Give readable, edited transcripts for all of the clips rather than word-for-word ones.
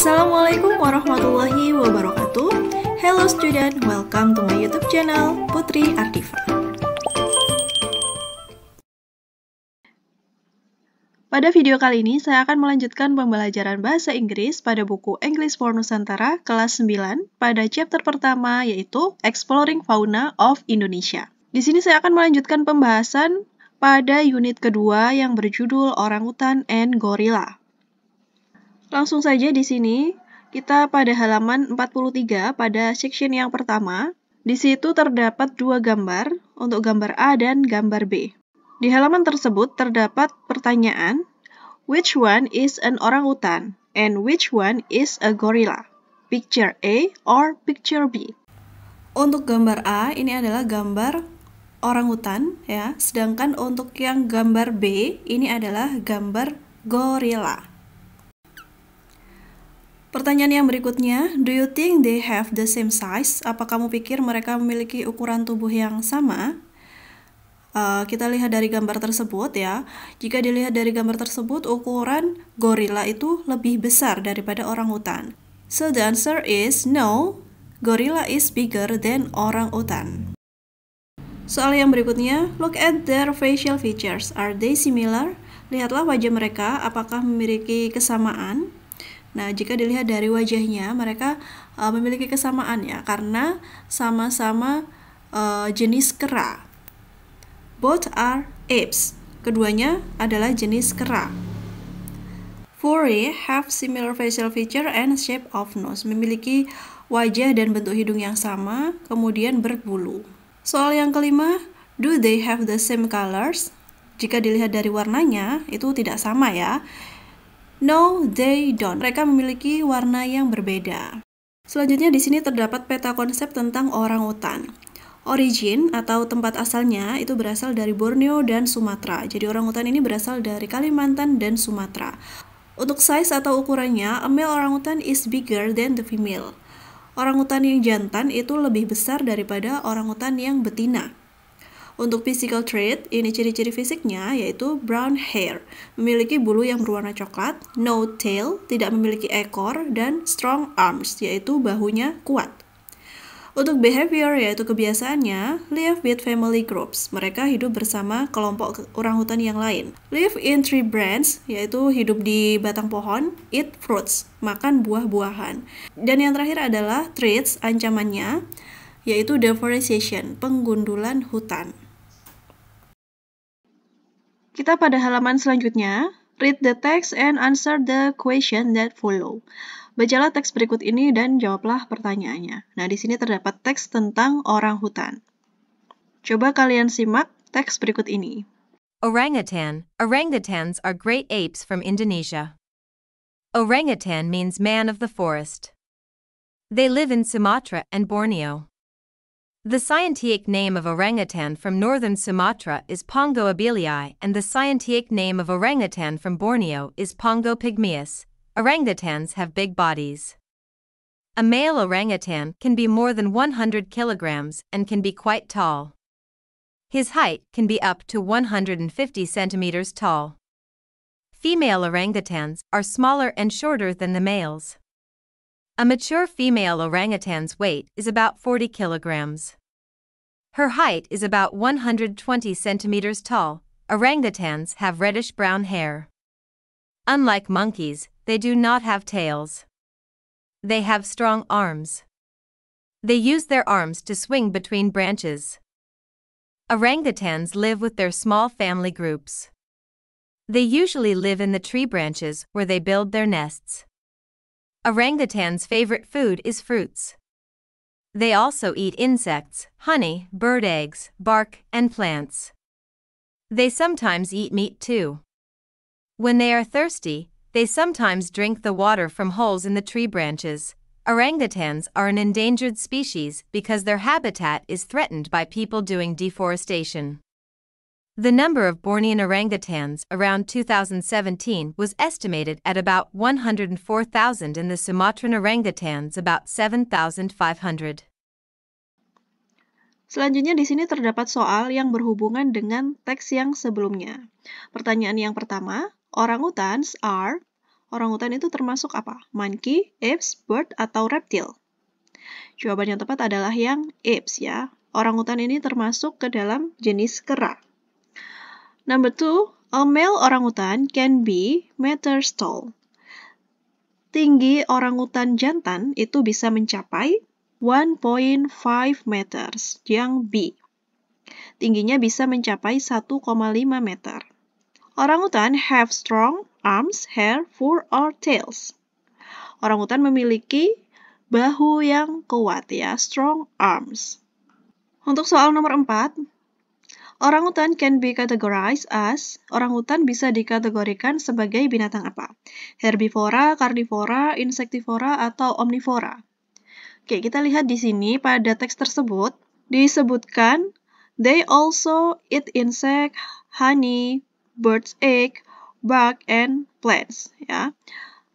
Assalamualaikum warahmatullahi wabarakatuh. Hello student, welcome to my YouTube channel Putri Ardifa. Pada video kali ini saya akan melanjutkan pembelajaran bahasa Inggris pada buku English for Nusantara kelas 9 pada chapter pertama yaitu Exploring Fauna of Indonesia. Di sini saya akan melanjutkan pembahasan pada unit kedua yang berjudul Orangutan and Gorilla. Langsung saja di sini kita pada halaman 43 pada section yang pertama. Di situ terdapat dua gambar untuk gambar A dan gambar B. Di halaman tersebut terdapat pertanyaan, which one is an orangutan and which one is a gorilla? Picture A or picture B? Untuk gambar A ini adalah gambar orangutan ya, sedangkan untuk yang gambar B ini adalah gambar gorilla. Pertanyaan yang berikutnya, do you think they have the same size? Apa kamu pikir mereka memiliki ukuran tubuh yang sama? Kita lihat dari gambar tersebut ya. Jika dilihat dari gambar tersebut, ukuran gorila itu lebih besar daripada orangutan. So the answer is no, gorilla is bigger than orangutan. Soal yang berikutnya, look at their facial features. Are they similar? Lihatlah wajah mereka, apakah memiliki kesamaan? Nah, jika dilihat dari wajahnya, mereka memiliki kesamaan ya, karena sama-sama jenis kera. Both are apes. Keduanya adalah jenis kera. Furry have similar facial feature and shape of nose. Memiliki wajah dan bentuk hidung yang sama, kemudian berbulu. Soal yang kelima, do they have the same colors? Jika dilihat dari warnanya, itu tidak sama ya. No, they don't. Mereka memiliki warna yang berbeda. Selanjutnya di sini terdapat peta konsep tentang orangutan. Origin atau tempat asalnya itu berasal dari Borneo dan Sumatera. Jadi orangutan ini berasal dari Kalimantan dan Sumatera. Untuk size atau ukurannya, a male orangutan is bigger than the female. Orangutan yang jantan itu lebih besar daripada orangutan yang betina. Untuk physical trait, ini ciri-ciri fisiknya yaitu brown hair, memiliki bulu yang berwarna coklat, no tail, tidak memiliki ekor, dan strong arms, yaitu bahunya kuat. Untuk behavior, yaitu kebiasaannya, live with family groups, mereka hidup bersama kelompok orangutan yang lain. Live in tree branches, yaitu hidup di batang pohon, eat fruits, makan buah-buahan. Dan yang terakhir adalah traits, ancamannya, yaitu deforestation, penggundulan hutan. Kita pada halaman selanjutnya, read the text and answer the question that follow. Bacalah teks berikut ini dan jawablah pertanyaannya. Nah, di sini terdapat teks tentang orangutan. Coba kalian simak teks berikut ini. Orangutan. Orangutans are great apes from Indonesia. Orangutan means man of the forest. They live in Sumatra and Borneo. The scientific name of orangutan from northern Sumatra is Pongo abelii, and the scientific name of orangutan from Borneo is Pongo pygmaeus. Orangutans have big bodies. A male orangutan can be more than 100 kilograms and can be quite tall. His height can be up to 150 centimeters tall. Female orangutans are smaller and shorter than the males. A mature female orangutan's weight is about 40 kilograms. Her height is about 120 centimeters tall. Orangutans have reddish-brown hair. Unlike monkeys, they do not have tails. They have strong arms. They use their arms to swing between branches. Orangutans live with their small family groups. They usually live in the tree branches where they build their nests. Orangutan's favorite food is fruits. They also eat insects, honey, bird eggs, bark, and plants. They sometimes eat meat too. When they are thirsty, they sometimes drink the water from holes in the tree branches. Orangutans are an endangered species because their habitat is threatened by people doing deforestation. The number of Bornean orangutans around 2017 was estimated at about 104,000 and the Sumatran orangutans about 7,500. Selanjutnya di sini terdapat soal yang berhubungan dengan teks yang sebelumnya. Pertanyaan yang pertama, orangutans are Orangutan itu termasuk apa? Monkey, apes, bird, atau reptil? Jawaban yang tepat adalah yang apes ya. Orangutan ini termasuk ke dalam jenis kera. Number 2, a male orangutan can be meters tall. Tinggi orangutan jantan itu bisa mencapai 1.5 meters, yang B. Tingginya bisa mencapai 1,5 meter. Orangutan have strong arms, hair, fur, or tails. Orangutan memiliki bahu yang kuat ya, strong arms. Untuk soal nomor 4, orangutan can be categorized as, orangutan bisa dikategorikan sebagai binatang apa? Herbivora, karnivora, insektivora, atau omnivora? Oke, kita lihat di sini pada teks tersebut disebutkan they also eat insect, honey, bird's egg, bug, and plants ya.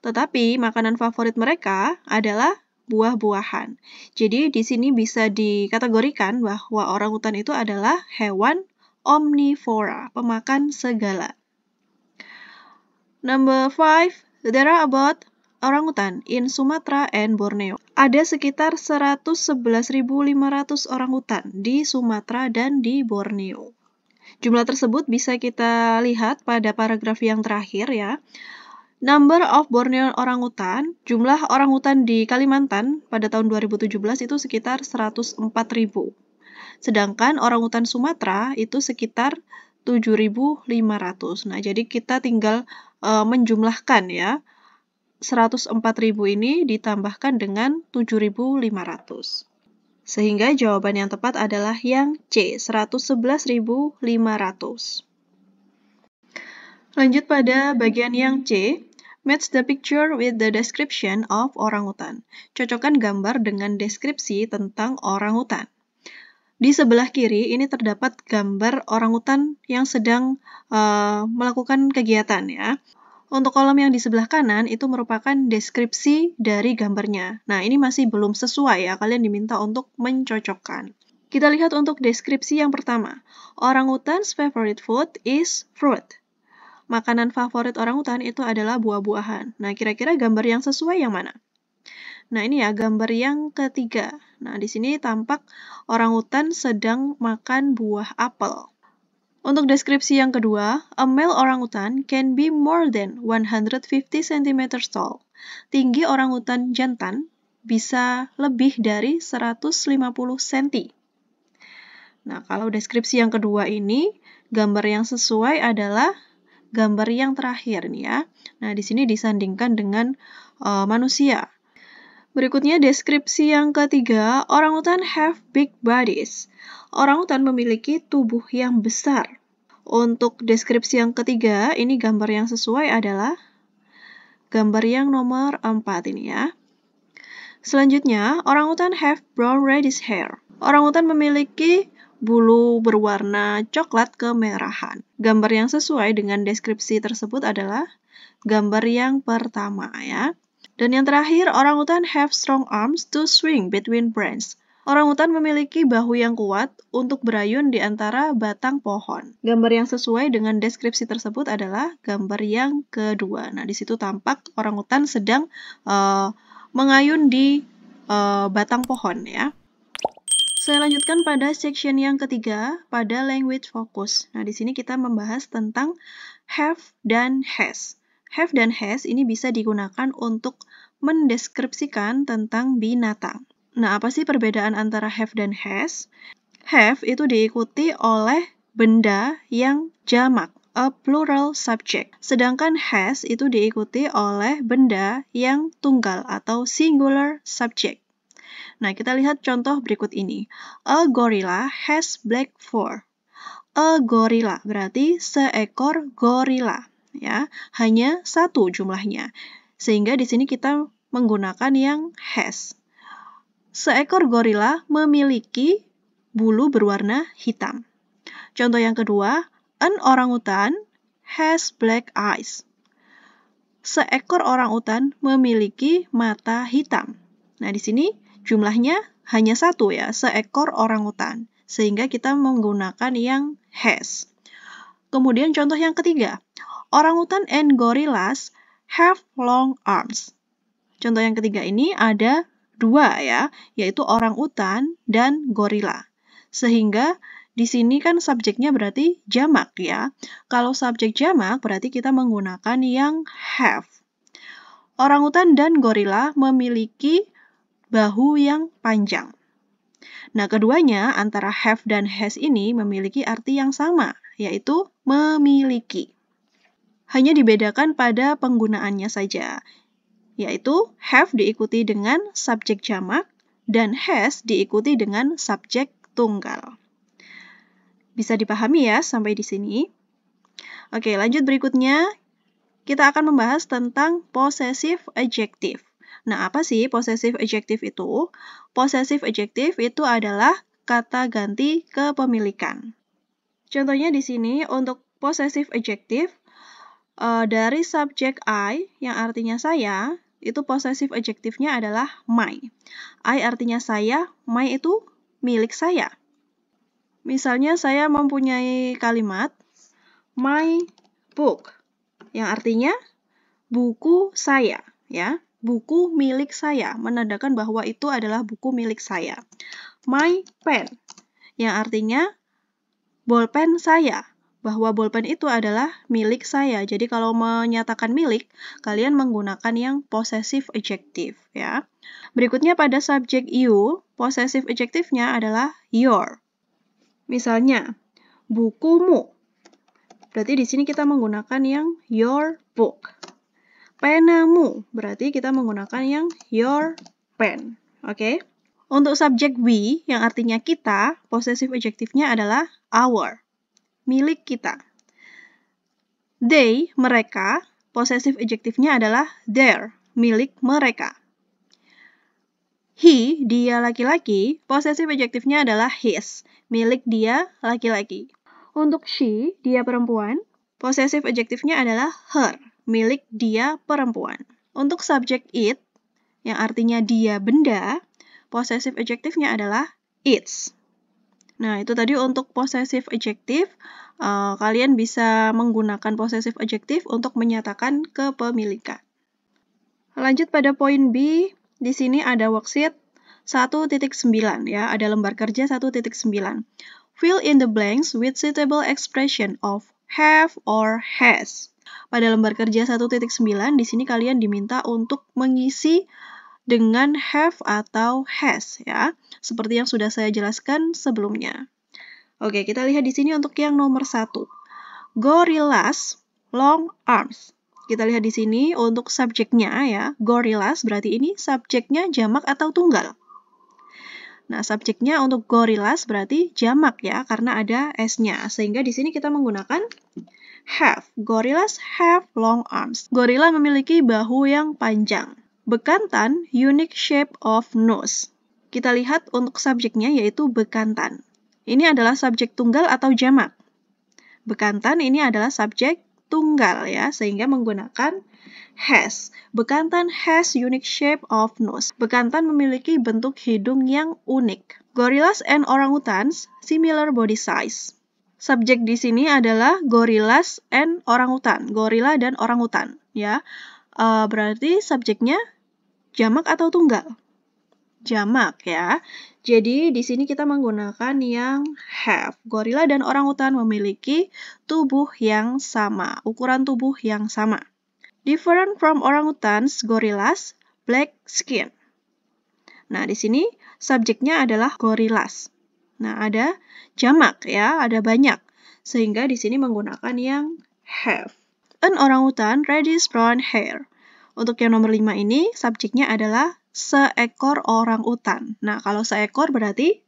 Tetapi makanan favorit mereka adalah buah-buahan. Jadi di sini bisa dikategorikan bahwa orangutan itu adalah hewan omnivora, pemakan segala. Number 5, there are about orangutan in Sumatra and Borneo. Ada sekitar 111.500 orangutan di Sumatera dan di Borneo. Jumlah tersebut bisa kita lihat pada paragraf yang terakhir ya. Number of Borneo orangutan, jumlah orangutan di Kalimantan pada tahun 2017 itu sekitar 104.000. Sedangkan orangutan Sumatera itu sekitar 7.500. Nah, jadi kita tinggal menjumlahkan ya. 104.000 ini ditambahkan dengan 7.500. Sehingga jawaban yang tepat adalah yang C, 111.500. Lanjut pada bagian yang C. Match the picture with the description of orangutan. Cocokkan gambar dengan deskripsi tentang orangutan. Di sebelah kiri ini terdapat gambar orangutan yang sedang melakukan kegiatan ya. Untuk kolom yang di sebelah kanan itu merupakan deskripsi dari gambarnya. Nah, ini masih belum sesuai ya, kalian diminta untuk mencocokkan. Kita lihat untuk deskripsi yang pertama. Orangutan's favorite food is fruit. Makanan favorit orangutan itu adalah buah-buahan. Nah, kira-kira gambar yang sesuai yang mana? Nah, ini ya gambar yang ketiga. Nah, di sini tampak orangutan sedang makan buah apel. Untuk deskripsi yang kedua, a male orangutan can be more than 150 cm tall. Tinggi orangutan jantan bisa lebih dari 150 cm. Nah, kalau deskripsi yang kedua ini, gambar yang sesuai adalah gambar yang terakhir nih ya. Nah, di sini disandingkan dengan manusia. Berikutnya deskripsi yang ketiga, orangutan have big bodies. Orangutan memiliki tubuh yang besar. Untuk deskripsi yang ketiga, ini gambar yang sesuai adalah gambar yang nomor 4 ini ya. Selanjutnya, orangutan have brown reddish hair. Orangutan memiliki bulu berwarna coklat kemerahan. Gambar yang sesuai dengan deskripsi tersebut adalah gambar yang pertama ya. Dan yang terakhir, orangutan have strong arms to swing between branches. Orangutan memiliki bahu yang kuat untuk berayun di antara batang pohon. Gambar yang sesuai dengan deskripsi tersebut adalah gambar yang kedua. Nah, di situ tampak orangutan sedang mengayun di batang pohon ya. Saya lanjutkan pada section yang ketiga, pada language focus. Nah, di sini kita membahas tentang have dan has. Have dan has ini bisa digunakan untuk mendeskripsikan tentang binatang. Nah, apa sih perbedaan antara have dan has? Have itu diikuti oleh benda yang jamak, a plural subject. Sedangkan has itu diikuti oleh benda yang tunggal atau singular subject. Nah, kita lihat contoh berikut ini. A gorilla has black fur. A gorilla berarti seekor gorila, ya. Hanya satu jumlahnya. Sehingga di sini kita menggunakan yang has. Seekor gorila memiliki bulu berwarna hitam. Contoh yang kedua, an orangutan has black eyes. Seekor orangutan memiliki mata hitam. Nah, di sini jumlahnya hanya satu ya, seekor orangutan. Sehingga kita menggunakan yang has. Kemudian contoh yang ketiga. Orangutan and gorillas have long arms. Contoh yang ketiga ini ada dua ya, yaitu orangutan dan gorila. Sehingga di sini kan subjeknya berarti jamak ya. Kalau subjek jamak berarti kita menggunakan yang have. Orangutan dan gorila memiliki bahu yang panjang. Nah, keduanya antara have dan has ini memiliki arti yang sama, yaitu memiliki. Hanya dibedakan pada penggunaannya saja, yaitu have diikuti dengan subjek jamak dan has diikuti dengan subjek tunggal. Bisa dipahami ya sampai di sini? Oke, lanjut berikutnya. Kita akan membahas tentang possessive adjective. Nah, apa sih possessive adjective itu? Possessive adjective itu adalah kata ganti kepemilikan. Contohnya di sini untuk possessive adjective, dari subjek I yang artinya saya, itu possessive adjective-nya adalah my. I artinya saya, my itu milik saya. Misalnya saya mempunyai kalimat my book yang artinya buku saya, ya. Buku milik saya, menandakan bahwa itu adalah buku milik saya. My pen yang artinya bolpen saya, bahwa bolpen itu adalah milik saya. Jadi kalau menyatakan milik, kalian menggunakan yang possessive adjective, ya. Berikutnya pada subjek you, possessive adjective-nya adalah your. Misalnya, bukumu. Berarti di sini kita menggunakan yang your book. Penamu, berarti kita menggunakan yang your pen. Oke? Untuk subjek we, yang artinya kita, possessive adjective-nya adalah our. Milik kita. They, mereka, possessive adjective-nya adalah their. Milik mereka. He, dia laki-laki, possessive adjective-nya adalah his. Milik dia laki-laki. Untuk she, dia perempuan, possessive adjective-nya adalah her. Milik dia perempuan. Untuk subjek it, yang artinya dia benda, possessive adjective-nya adalah its. Nah, itu tadi untuk possessive adjective. Kalian bisa menggunakan possessive adjective untuk menyatakan kepemilikan. Lanjut pada poin B. Di sini ada worksheet 1.9 ya, ada lembar kerja 1.9. Fill in the blanks with suitable expression of have or has. Pada lembar kerja 1.9 di sini kalian diminta untuk mengisi dengan have atau has ya, seperti yang sudah saya jelaskan sebelumnya. Oke, kita lihat di sini untuk yang nomor 1. Gorillas long arms. Kita lihat di sini untuk subjeknya ya, gorillas berarti ini subjeknya jamak atau tunggal. Nah, subjeknya untuk gorillas berarti jamak ya, karena ada s-nya. Sehingga di sini kita menggunakan have. Gorillas have long arms. Gorila memiliki bahu yang panjang. Bekantan, unique shape of nose. Kita lihat untuk subjeknya yaitu bekantan. Ini adalah subjek tunggal atau jamak. Bekantan ini adalah subjek tunggal ya, sehingga menggunakan has. Bekantan has unique shape of nose. Bekantan memiliki bentuk hidung yang unik. Gorillas and orangutans similar body size. Subjek di sini adalah gorillas and orangutan. Gorila dan orangutan ya. Berarti subjeknya jamak atau tunggal? Jamak ya. Jadi di sini kita menggunakan yang have. Gorila dan orangutan memiliki tubuh yang sama, ukuran tubuh yang sama. Different from orangutans, gorillas, black skin. Nah, di sini subjeknya adalah gorillas. Nah, ada jamak ya, ada banyak. Sehingga di sini menggunakan yang have. An orangutan reddish brown hair. Untuk yang nomor 5 ini, subjeknya adalah seekor orangutan. Nah, kalau seekor berarti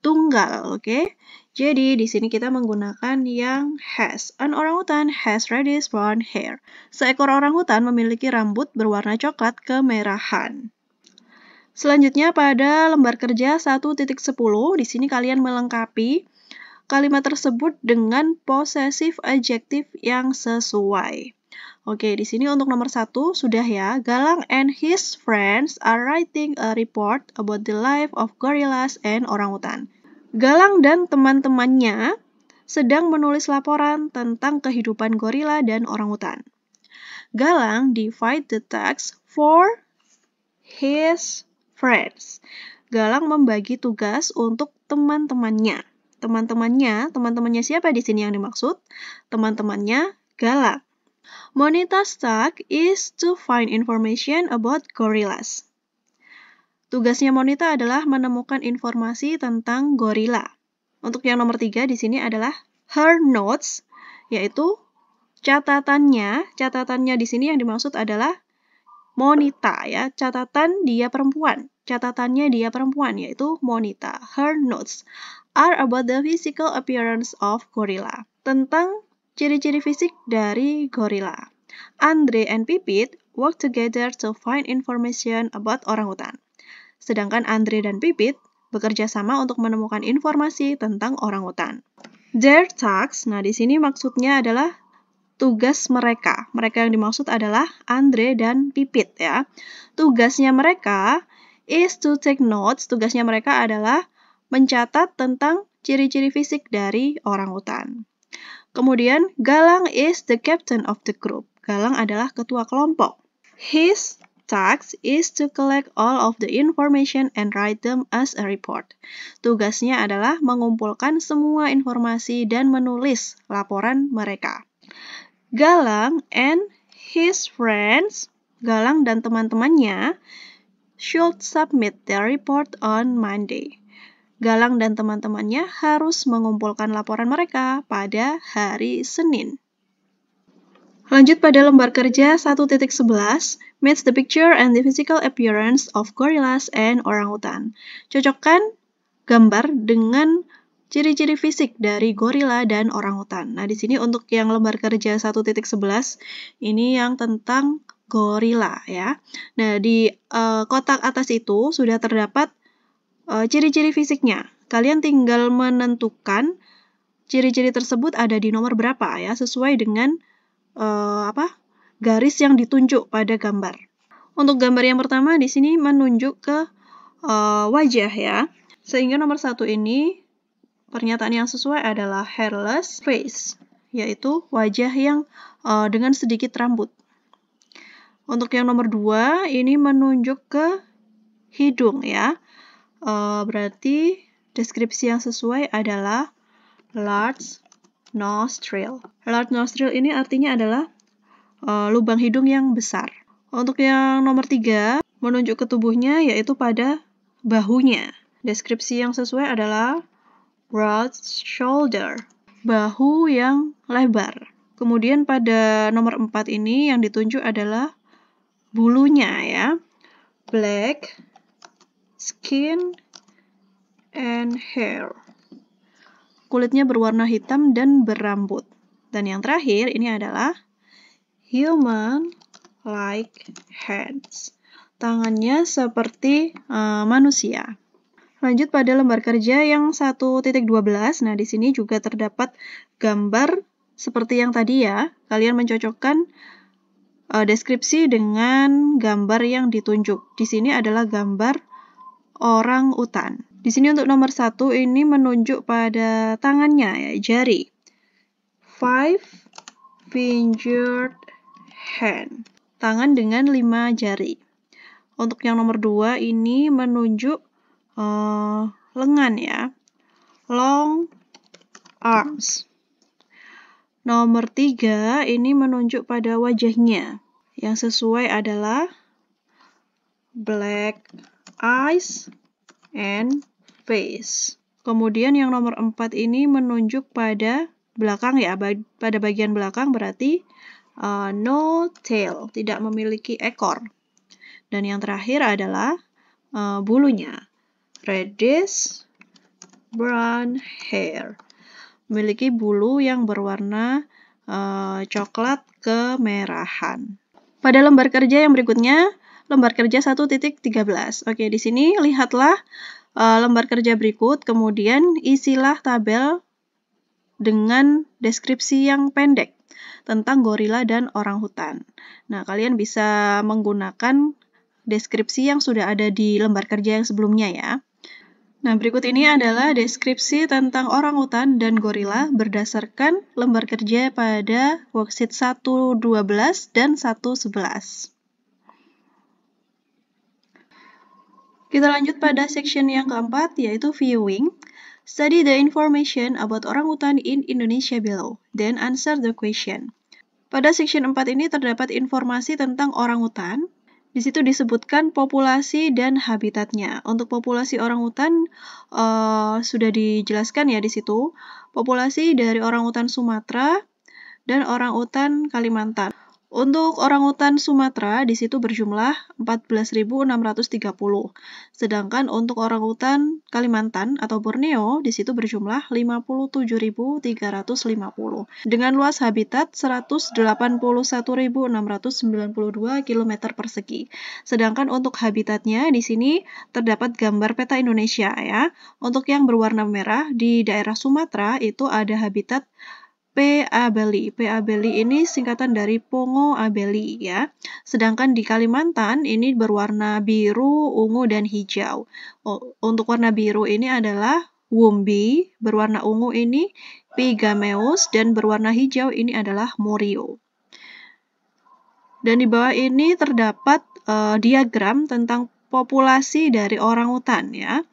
tunggal, oke? Jadi, di sini kita menggunakan yang has. An orangutan has reddish brown hair. Seekor orangutan memiliki rambut berwarna coklat kemerahan. Selanjutnya pada lembar kerja 1.10, di sini kalian melengkapi kalimat tersebut dengan possessive adjective yang sesuai. Oke, di sini untuk nomor 1 sudah ya. Galang and his friends are writing a report about the life of gorillas and orangutan. Galang dan teman-temannya sedang menulis laporan tentang kehidupan gorila dan orangutan. Galang divide the task for his friends. Galang membagi tugas untuk teman-temannya. Teman-temannya siapa di sini yang dimaksud? Teman-temannya Galang. Monita's task is to find information about gorillas. Tugasnya Monita adalah menemukan informasi tentang gorila. Untuk yang nomor 3 di sini adalah her notes, yaitu catatannya. Catatannya di sini yang dimaksud adalah Monita ya, catatannya dia perempuan, yaitu Monita. Her notes are about the physical appearance of gorilla. Tentang ciri-ciri fisik dari gorila. Andre and Pipit work together to find information about orangutan. Sedangkan Andre dan Pipit bekerja sama untuk menemukan informasi tentang orangutan. Their tasks, nah di sini maksudnya adalah tugas mereka. Mereka yang dimaksud adalah Andre dan Pipit ya. Tugasnya mereka is to take notes. Tugasnya mereka adalah mencatat tentang ciri-ciri fisik dari orangutan. Kemudian Galang is the captain of the group. Galang adalah ketua kelompok. His task is to collect all of the information and write them as a report. Tugasnya adalah mengumpulkan semua informasi dan menulis laporan mereka. Galang and his friends, Galang dan teman-temannya, should submit their report on Monday. Galang dan teman-temannya harus mengumpulkan laporan mereka pada hari Senin. Lanjut pada lembar kerja 1.11, match the picture and the physical appearance of gorillas and orangutan. Cocokkan gambar dengan ciri-ciri fisik dari gorila dan orangutan. Nah, di sini untuk yang lembar kerja 1.11 ini yang tentang gorila ya. Nah, di kotak atas itu sudah terdapat ciri-ciri fisiknya. Kalian tinggal menentukan ciri-ciri tersebut ada di nomor berapa ya, sesuai dengan garis yang ditunjuk pada gambar. Untuk gambar yang pertama di sini menunjuk ke wajah ya. Sehingga nomor 1 ini pernyataan yang sesuai adalah hairless face, yaitu wajah yang dengan sedikit rambut. Untuk yang nomor 2 ini menunjuk ke hidung ya. Berarti deskripsi yang sesuai adalah large nostril. Large nostril ini artinya adalah lubang hidung yang besar. Untuk yang nomor 3, menunjuk ke tubuhnya yaitu pada bahunya. Deskripsi yang sesuai adalah broad shoulder, bahu yang lebar. Kemudian pada nomor 4 ini yang ditunjuk adalah bulunya ya. Black skin and hair. Kulitnya berwarna hitam dan berambut. Dan yang terakhir ini adalah human-like hands. Tangannya seperti manusia. Lanjut pada lembar kerja yang 1.12. Nah, di sini juga terdapat gambar seperti yang tadi ya. Kalian mencocokkan deskripsi dengan gambar yang ditunjuk. Di sini adalah gambar orang utan. Di sini untuk nomor 1 ini menunjuk pada tangannya ya, jari. 5-fingered hand. Tangan dengan 5 jari. Untuk yang nomor 2 ini menunjuk lengan ya. Long arms. Nomor 3 ini menunjuk pada wajahnya. Yang sesuai adalah black eyes and face. Kemudian yang nomor 4 ini menunjuk pada belakang ya, pada bagian belakang berarti no tail, tidak memiliki ekor. Dan yang terakhir adalah bulunya, reddish brown hair, memiliki bulu yang berwarna coklat kemerahan. Pada lembar kerja yang berikutnya, lembar kerja 1.13. Oke, di sini lihatlah lembar kerja berikut, kemudian isilah tabel dengan deskripsi yang pendek tentang gorila dan orangutan. Nah, kalian bisa menggunakan deskripsi yang sudah ada di lembar kerja yang sebelumnya ya. Nah, berikut ini adalah deskripsi tentang orangutan dan gorila berdasarkan lembar kerja pada worksheet 1.12 dan 1.11. Kita lanjut pada section yang keempat, yaitu viewing. Study the information about orangutan in Indonesia below, then answer the question. Pada section 4 ini terdapat informasi tentang orangutan. Di situ disebutkan populasi dan habitatnya. Untuk populasi orangutan sudah dijelaskan ya di situ. Populasi dari orangutan Sumatera dan orangutan Kalimantan. Untuk orangutan Sumatera di situ berjumlah 14.630. Sedangkan untuk orangutan Kalimantan atau Borneo di situ berjumlah 57.350 dengan luas habitat 181.692 km persegi. Sedangkan untuk habitatnya di sini terdapat gambar peta Indonesia ya. Untuk yang berwarna merah di daerah Sumatera itu ada habitat P. abeli. P. abeli ini singkatan dari Pongo abeli ya. Sedangkan di Kalimantan ini berwarna biru, ungu, dan hijau. Untuk warna biru ini adalah Wumbi, berwarna ungu ini Pigameus, dan berwarna hijau ini adalah Morio. Dan di bawah ini terdapat diagram tentang populasi dari orangutan ya.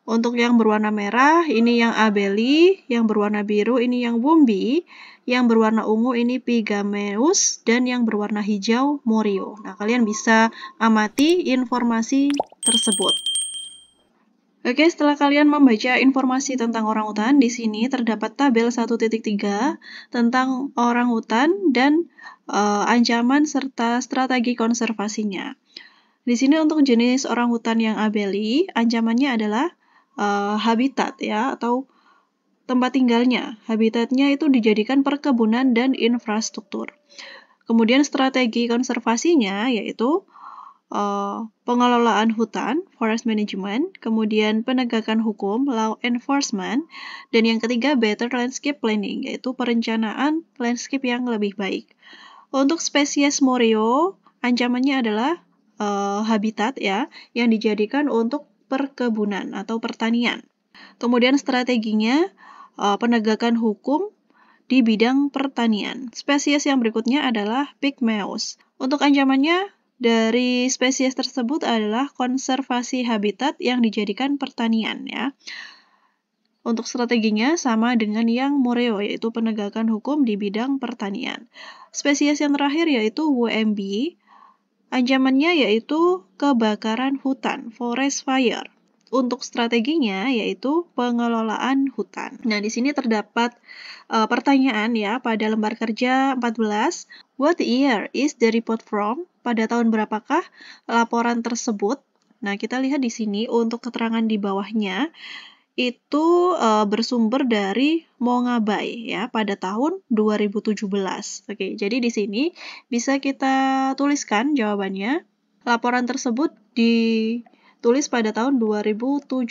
Untuk yang berwarna merah, ini yang abeli, yang berwarna biru, ini yang wumbi, yang berwarna ungu, ini Pigameus, dan yang berwarna hijau, Morio. Nah, kalian bisa amati informasi tersebut. Oke, setelah kalian membaca informasi tentang orangutan, di sini terdapat tabel 1.3 tentang orangutan dan ancaman serta strategi konservasinya. Di sini untuk jenis orangutan yang abeli, ancamannya adalah habitat ya atau tempat tinggalnya. Habitatnya itu dijadikan perkebunan dan infrastruktur. Kemudian strategi konservasinya yaitu pengelolaan hutan, forest management, kemudian penegakan hukum, law enforcement, dan yang ketiga better landscape planning, yaitu perencanaan landscape yang lebih baik. Untuk spesies Morio, ancamannya adalah habitat ya yang dijadikan untuk perkebunan atau pertanian. Kemudian strateginya penegakan hukum di bidang pertanian. Spesies yang berikutnya adalah Pygmaeus. Untuk ancamannya dari spesies tersebut adalah konservasi habitat yang dijadikan pertanian ya. Untuk strateginya sama dengan yang Morio, yaitu penegakan hukum di bidang pertanian. Spesies yang terakhir yaitu WMB. Ancamannya yaitu kebakaran hutan, forest fire. Untuk strateginya yaitu pengelolaan hutan. Nah, di sini terdapat pertanyaan ya pada lembar kerja 14. What year is the report from? Pada tahun berapakah laporan tersebut? Nah, kita lihat di sini untuk keterangan di bawahnya itu bersumber dari Mongabai ya pada tahun 2017. Oke, jadi di sini bisa kita tuliskan jawabannya. Laporan tersebut ditulis pada tahun 2017.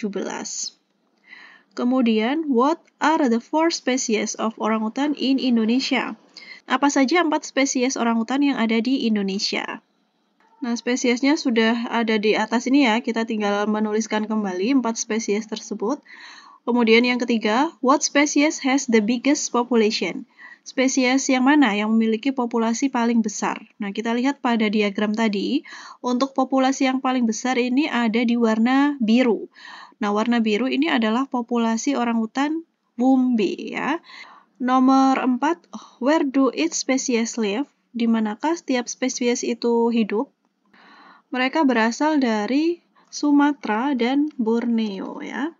Kemudian, what are the 4 species of orangutan in Indonesia? Apa saja 4 spesies orangutan yang ada di Indonesia? Nah, spesiesnya sudah ada di atas ini ya, kita tinggal menuliskan kembali 4 spesies tersebut. Kemudian yang ketiga, what species has the biggest population? Spesies yang mana yang memiliki populasi paling besar? Nah, kita lihat pada diagram tadi, untuk populasi yang paling besar ini ada di warna biru. Nah, warna biru ini adalah populasi orangutan Wumbi ya. Nomor 4, where do its species live? Di manakah setiap spesies itu hidup? Mereka berasal dari Sumatera dan Borneo ya.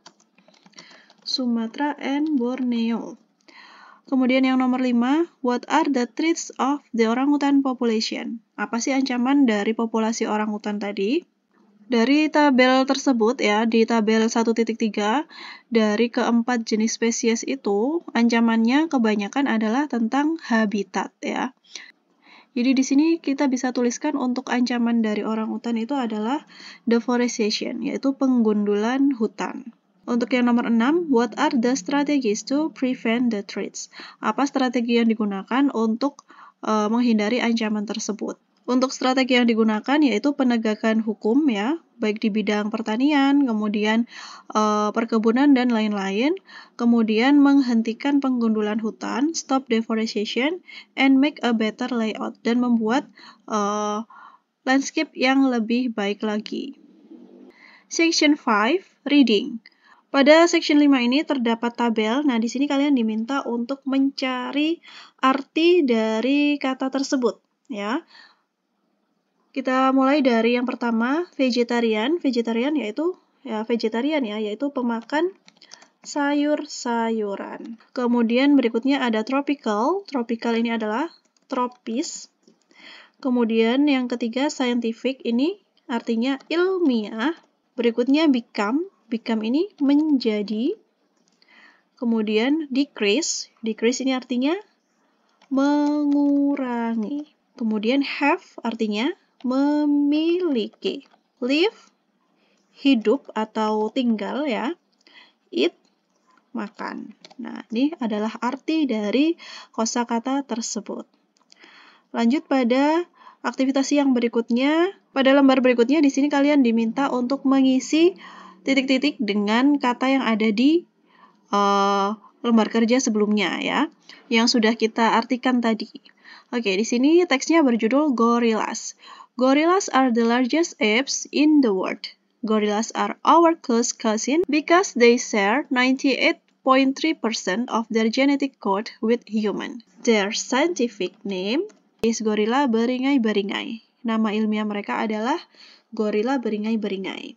Sumatera and Borneo. Kemudian yang nomor 5, what are the threats of the orangutan population? Apa sih ancaman dari populasi orangutan tadi? Dari tabel tersebut ya, di tabel 1.3, dari keempat jenis spesies itu, ancamannya kebanyakan adalah tentang habitat ya. Jadi di sini kita bisa tuliskan untuk ancaman dari orangutan itu adalah deforestation, yaitu penggundulan hutan. Untuk yang nomor 6, what are the strategies to prevent the threats? Apa strategi yang digunakan untuk menghindari ancaman tersebut? Untuk strategi yang digunakan yaitu penegakan hukum ya, baik di bidang pertanian, kemudian perkebunan dan lain-lain, kemudian menghentikan penggundulan hutan, stop deforestation, and make a better layout, dan membuat landscape yang lebih baik lagi. Section 5, Reading. Pada section 5 ini terdapat tabel. Nah, di sini kalian diminta untuk mencari arti dari kata tersebut, ya. Kita mulai dari yang pertama, vegetarian. Vegetarian yaitu yaitu pemakan sayur-sayuran. Kemudian berikutnya ada tropical. Tropical ini adalah tropis. Kemudian yang ketiga, scientific, ini artinya ilmiah. Berikutnya become. Become ini menjadi. Kemudian decrease. Decrease ini artinya mengurangi. Kemudian have artinya memiliki. Live, hidup atau tinggal, ya. Eat, makan. Nah, ini adalah arti dari kosakata tersebut. Lanjut pada aktivitas yang berikutnya. Pada lembar berikutnya, di sini kalian diminta untuk mengisi titik-titik dengan kata yang ada di lembar kerja sebelumnya, ya, yang sudah kita artikan tadi. Oke, di sini teksnya berjudul Gorillas. Gorillas are the largest apes in the world. Gorillas are our close cousin because they share 98.3% of their genetic code with human. Their scientific name is gorilla beringai-beringai. Nama ilmiah mereka adalah gorilla beringai-beringai.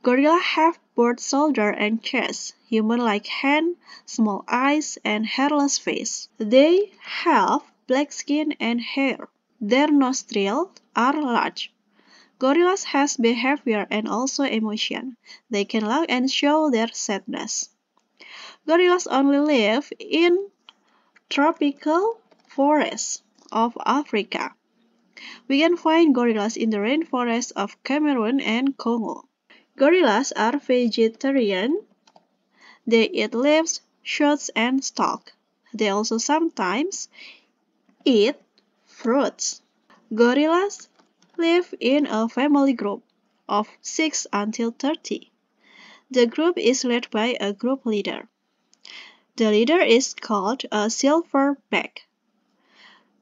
Gorilla have broad shoulder and chest, human-like hand, small eyes, and hairless face. They have black skin and hair. Their nostrils are large. Gorillas has behavior and also emotion. They can laugh and show their sadness. Gorillas only live in tropical forests of Africa. We can find gorillas in the rainforests of Cameroon and Congo. Gorillas are vegetarian. They eat leaves, shoots, and stalk. They also sometimes eat fruits. Gorillas live in a family group of 6 until 30. The group is led by a group leader. The leader is called a silverback.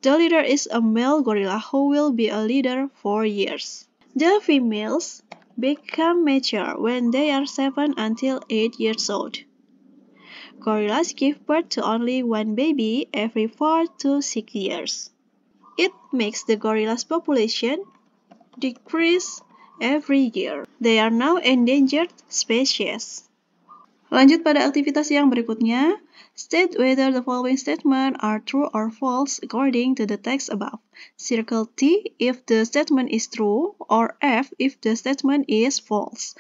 The leader is a male gorilla who will be a leader for years. The females become mature when they are 7 until 8 years old. Gorillas give birth to only one baby every 4 to 6 years. It makes the gorillas' population decrease every year. They are now endangered species. Lanjut pada aktivitas yang berikutnya. State whether the following statements are true or false according to the text above. Circle T if the statement is true or F if the statement is false.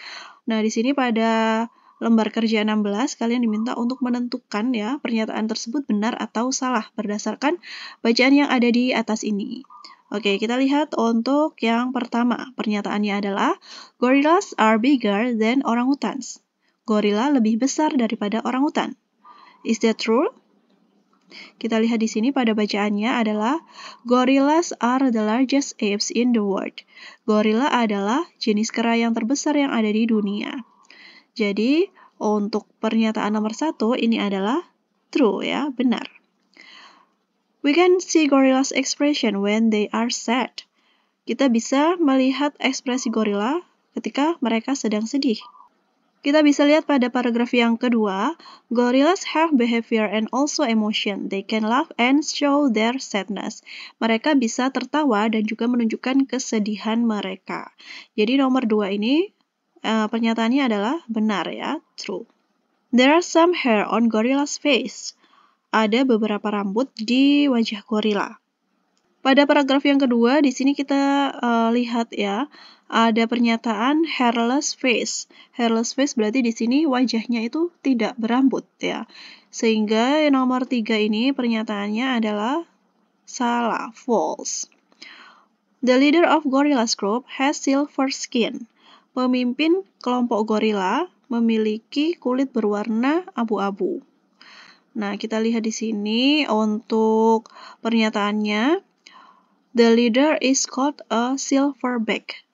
Nah, di sini pada lembar kerja 16 kalian diminta untuk menentukan, ya, pernyataan tersebut benar atau salah berdasarkan bacaan yang ada di atas ini. Oke, kita lihat untuk yang pertama. Pernyataannya adalah gorillas are bigger than orangutans. Gorila lebih besar daripada orangutan. Is that true? Kita lihat di sini pada bacaannya adalah gorillas are the largest apes in the world. Gorila adalah jenis kera yang terbesar yang ada di dunia. Jadi, untuk pernyataan nomor 1 ini adalah true, ya, benar. We can see gorillas expression when they are sad. Kita bisa melihat ekspresi gorila ketika mereka sedang sedih. Kita bisa lihat pada paragraf yang kedua, gorillas have behavior and also emotion. They can laugh and show their sadness. Mereka bisa tertawa dan juga menunjukkan kesedihan mereka. Jadi nomor 2 ini pernyataannya adalah benar, ya, true. There are some hair on gorilla's face. Ada beberapa rambut di wajah gorila. Pada paragraf yang kedua, di sini kita lihat, ya, ada pernyataan hairless face. Hairless face berarti di sini wajahnya itu tidak berambut, ya. Sehingga nomor 3 ini pernyataannya adalah salah, false. The leader of gorilla's group has silver skin. Pemimpin kelompok gorila memiliki kulit berwarna abu-abu. Nah, kita lihat di sini untuk pernyataannya. The leader is called a silverback.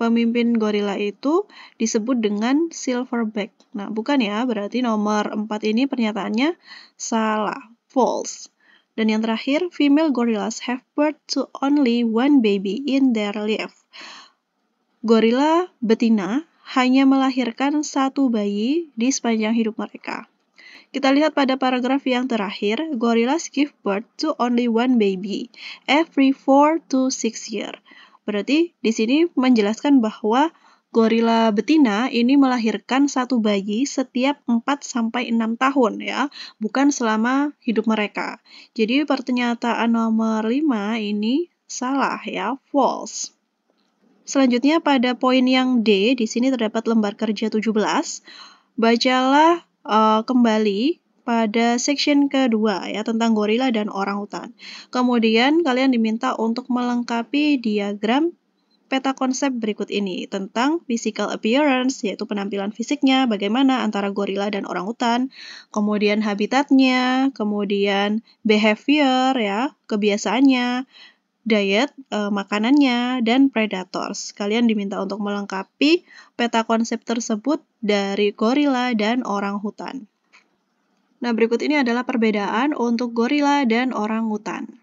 pemimpin gorila itu disebut dengan silverback. Nah, bukan ya, berarti nomor 4 ini pernyataannya salah, false. Dan yang terakhir, female gorillas have birth to only one baby in their life. Gorila betina hanya melahirkan satu bayi di sepanjang hidup mereka. Kita lihat pada paragraf yang terakhir, gorillas give birth to only one baby every 4 to 6 years. Berarti di sini menjelaskan bahwa gorila betina ini melahirkan satu bayi setiap 4-6 tahun ya, bukan selama hidup mereka. Jadi pernyataan nomor 5 ini salah ya, false. Selanjutnya pada poin yang D, di sini terdapat lembar kerja 17. Bacalah kembali pada section kedua ya tentang gorila dan orangutan. Kemudian kalian diminta untuk melengkapi diagram peta konsep berikut ini tentang physical appearance, yaitu penampilan fisiknya, bagaimana antara gorila dan orangutan, kemudian habitatnya, kemudian behavior ya, kebiasaannya, diet, makanannya, dan predators. Kalian diminta untuk melengkapi peta konsep tersebut dari gorila dan orangutan. Nah, berikut ini adalah perbedaan untuk gorila dan orangutan.